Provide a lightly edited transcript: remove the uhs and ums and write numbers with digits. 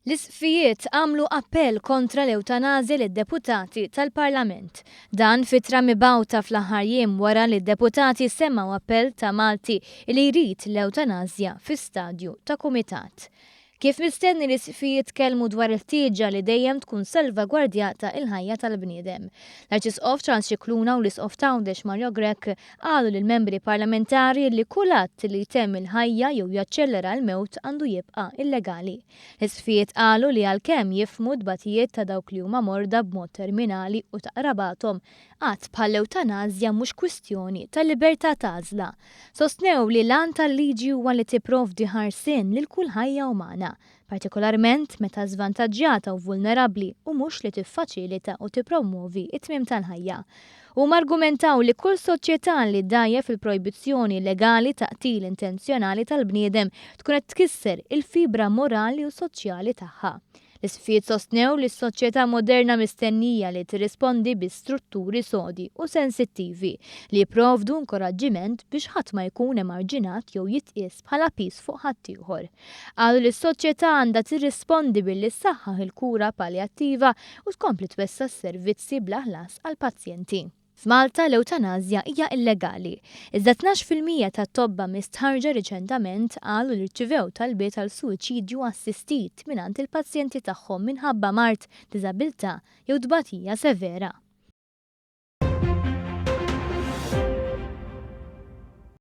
L-isfijiet għamlu appell kontra l-eutanazja lid-deputati tal-Parlament. Dan fitra mibgħuta fl-aħħar jiem wara li d-deputati semmaw appell ta' Malti li jrid l-eutanazja fi stadju ta' kumitat. Kif mistenni l-isfijiet kelmu dwar il-ħtieġa li dejjem tkun salvagwardjata il-ħajja tal-bniedem. L-Arċisqof Transxikluna u l-Isqof Għawdex Mario Grek qalu lill-membri parlamentari li kull att li jtemm il-ħajja jew jaċċellera l-mewt għandu jibqa' illegali. L-isfijiet qalu li għalkemm jifhmu d-batijiet ta' dawk li huma morda b'mod terminali u ta' qrabathom qatt bħall-eutanazja mhux kwistjoni ta' libertà tagħżla. Sostnew li l-għan tal-liġi huwa li tipprovdi ħarsien lil kull ħajja umana, partikolarment meta żvantaġġjata u vulnerabbli u mhux li tiffaċilita u tippromovi it-tmiem tal-ħajja. Huma argumentaw li kull soċjetà li dajjef il-projbizzjoni legali ta' qtil intenzjonali tal-bniedem tkun qed tkisser il-fibra morali u soċjali tagħha. L-isfijiet sostnew li s-soċjetà moderna mistennija li tirrispondi bi strutturi sodi u sensittivi li jipprovdu inkoraġġiment biex ħadd ma jkun emarġinat jew jitqies bħala pis fuq ħaddieħor. Qalu li s-soċjetà għandha tirrispondi billi ssaħħaħ il-kura paljattiva u tkompli twessa s-servizzi bla ħlas għall-pazjenti. F'Malta l-eutanazja hija illegali. Iżda 12% tat-tobba mistħarġa riċentament qalu li rċivew talbiet għal suwiċidju assistit mingħand il-pazjenti tagħhom minħabba mart, diżabilità jew tbatija severa.